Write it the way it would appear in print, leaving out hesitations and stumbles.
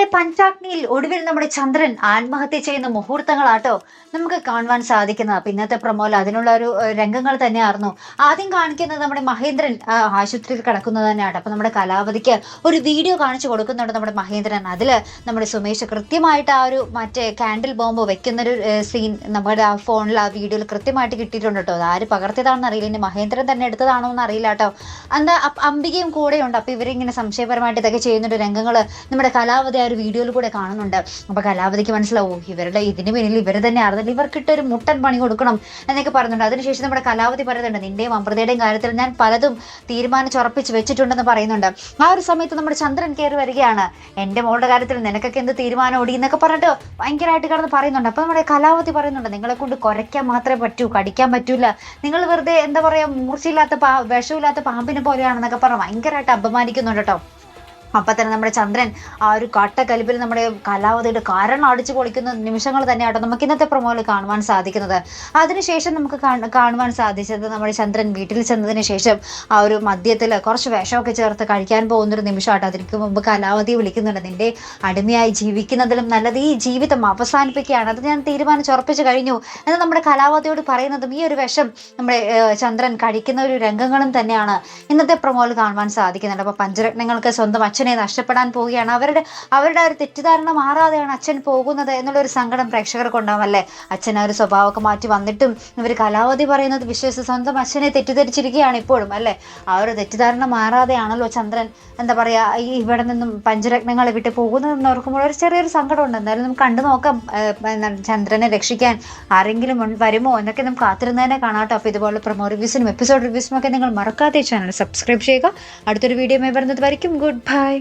നമ്മുടെ പഞ്ചാഗ്നിയിൽ ഒടുവിൽ നമ്മുടെ ചന്ദ്രൻ ആത്മഹത്യ ചെയ്യുന്ന മുഹൂർത്തങ്ങളാട്ടോ നമുക്ക് കാണുവാൻ സാധിക്കുന്നത്. അപ്പൊ ഇന്നത്തെ പ്രൊമോയിൽ അതിനുള്ള ഒരു രംഗങ്ങൾ തന്നെയായിരുന്നു. ആദ്യം കാണിക്കുന്നത് നമ്മുടെ മഹേന്ദ്രൻ ആശുപത്രിയിൽ കിടക്കുന്നത് തന്നെയാണ്. അപ്പൊ നമ്മുടെ കലാവതിക്ക് ഒരു വീഡിയോ കാണിച്ചു കൊടുക്കുന്നുണ്ട് നമ്മുടെ മഹേന്ദ്രൻ. അതില് നമ്മുടെ സുമേഷ് കൃത്യമായിട്ട് ആ ഒരു മറ്റേ കാൻഡിൽ ബോംബ് വെക്കുന്നൊരു സീൻ നമ്മുടെ ആ ഫോണിൽ ആ വീഡിയോയിൽ കൃത്യമായിട്ട് കിട്ടിയിട്ടുണ്ട് കേട്ടോ. അത് ആര് പകർത്തിയതാണെന്ന് അറിയില്ല, ഇനി മഹേന്ദ്രൻ തന്നെ എടുത്തതാണോ എന്ന് അറിയില്ല കേട്ടോ. എന്താ അംബികയും കൂടെയുണ്ട്. അപ്പൊ ഇവരിങ്ങനെ സംശയപരമായിട്ട് ഇതൊക്കെ ചെയ്യുന്നുണ്ട് രംഗങ്ങൾ നമ്മുടെ കലാവതി ആ ഒരു വീഡിയോയിൽ കൂടെ കാണുന്നുണ്ട്. അപ്പൊ കലാവതിക്ക് മനസ്സിലാവും ഇവരുടെ ഇതിന് പിന്നിൽ ഇവർ തന്നെ ആയിരുന്നില്ല, ഇവർക്കിട്ടൊരു മുട്ടൻ പണി കൊടുക്കണം എന്നൊക്കെ പറയുന്നുണ്ട്. അതിനുശേഷം നമ്മുടെ കലാവതി പറയുന്നുണ്ട്, നിന്റെയും അമൃതയുടെയും കാര്യത്തിൽ ഞാൻ പലതും തീരുമാനിച്ചുറപ്പിച്ച് വെച്ചിട്ടുണ്ടെന്ന് പറയുന്നുണ്ട്. ആ ഒരു സമയത്ത് നമ്മുടെ ചന്ദ്രൻ കയറി വരികയാണ്. എന്റെ മോളുടെ കാര്യത്തിൽ നിനക്കൊക്കെ എന്ത് തീരുമാനം ഓടി എന്നൊക്കെ പറഞ്ഞിട്ട് ഭയങ്കരമായിട്ട് കിടന്ന് പറയുന്നുണ്ട്. അപ്പൊ നമ്മുടെ കലാവതി പറയുന്നുണ്ട്, നിങ്ങളെ കൊണ്ട് കുരയ്ക്കാൻ മാത്രമേ പറ്റൂ, കടിക്കാൻ പറ്റൂല, നിങ്ങൾ വെറുതെ എന്താ പറയാ മൂർച്ചയില്ലാത്ത വിഷമില്ലാത്ത പാമ്പിനെ പോലെയാണെന്നൊക്കെ പറഞ്ഞ് ഭയങ്കരമായിട്ട് അപമാനിക്കുന്നുണ്ട് കേട്ടോ. അപ്പൊ തന്നെ നമ്മുടെ ചന്ദ്രൻ ആ ഒരു കാട്ടക്കലിപ്പിൽ നമ്മുടെ കലാവതിയുടെ കാരണം അടിച്ചു പൊളിക്കുന്ന നിമിഷങ്ങൾ തന്നെയാട്ടോ നമുക്ക് ഇന്നത്തെ പ്രൊമോയിൽ കാണുവാൻ സാധിക്കുന്നത്. അതിനുശേഷം നമുക്ക് കാണുവാൻ സാധിച്ചത് നമ്മുടെ ചന്ദ്രൻ വീട്ടിൽ ചെന്നതിന് ശേഷം ആ ഒരു മദ്യത്തിൽ കുറച്ച് വിഷമൊക്കെ ചേർത്ത് കഴിക്കാൻ പോകുന്നൊരു നിമിഷമാട്ടോ. അതിന് മുമ്പ് കലാവതി വിളിക്കുന്നുണ്ട്, നിന്റെ അടിമയായി ജീവിക്കുന്നതിലും നല്ലത് ഈ ജീവിതം അവസാനിപ്പിക്കുകയാണ്, അത് ഞാൻ തീരുമാനിച്ചുറപ്പിച്ചു കഴിഞ്ഞു എന്ന് നമ്മുടെ കലാവതിയോട് പറയുന്നതും ഈ ഒരു വിഷം നമ്മുടെ ചന്ദ്രൻ കഴിക്കുന്ന ഒരു രംഗങ്ങളും തന്നെയാണ് ഇന്നത്തെ പ്രൊമോയിൽ കാണുവാൻ സാധിക്കുന്നുണ്ട്. അപ്പൊ പഞ്ചരത്നങ്ങൾക്ക് സ്വന്തം അച്ഛനെ നഷ്ടപ്പെടാൻ പോവുകയാണ്, അവരുടെ ഒരു തെറ്റിദ്ധാരണ മാറാതെയാണ് അച്ഛൻ പോകുന്നത് എന്നുള്ളൊരു സങ്കടം പ്രേക്ഷകർക്ക് ഉണ്ടാവല്ലേ. അച്ഛൻ ആ ഒരു സ്വഭാവമൊക്കെ മാറ്റി വന്നിട്ടും ഇവർ കലാവതി പറയുന്നത് വിശ്വസിച്ച് സ്വന്തം അച്ഛനെ തെറ്റിദ്ധരിച്ചിരിക്കുകയാണ് ഇപ്പോഴും അല്ലേ. ആ ഒരു തെറ്റിദ്ധാരണ മാറാതെയാണല്ലോ ചന്ദ്രൻ എന്താ പറയാ ഈ ഇവിടെ നിന്നും പഞ്ചരത്നങ്ങളെ വിട്ട് പോകുന്നതെന്ന് ഓർക്കുമ്പോൾ ഒരു ചെറിയൊരു സങ്കടമുണ്ട്. എന്തായാലും നമുക്ക് കണ്ടു നോക്കാം ചന്ദ്രനെ രക്ഷിക്കാൻ ആരെങ്കിലും വരുമോ എന്നൊക്കെ നമുക്ക് കാത്തിരുന്നതിനെ കാണാട്ടോ. അപ്പോൾ ഇതുപോലെ പ്രൊമോ റിവ്യൂസിനും എപ്പിസോഡ് റിവ്യൂസിനും ഒക്കെ നിങ്ങൾ മറക്കാതെ ചാനൽ സബ്സ്ക്രൈബ് ചെയ്യുക. അടുത്തൊരു വീഡിയോ വരുന്നത് വരയ്ക്കും ഗുഡ് ബൈ.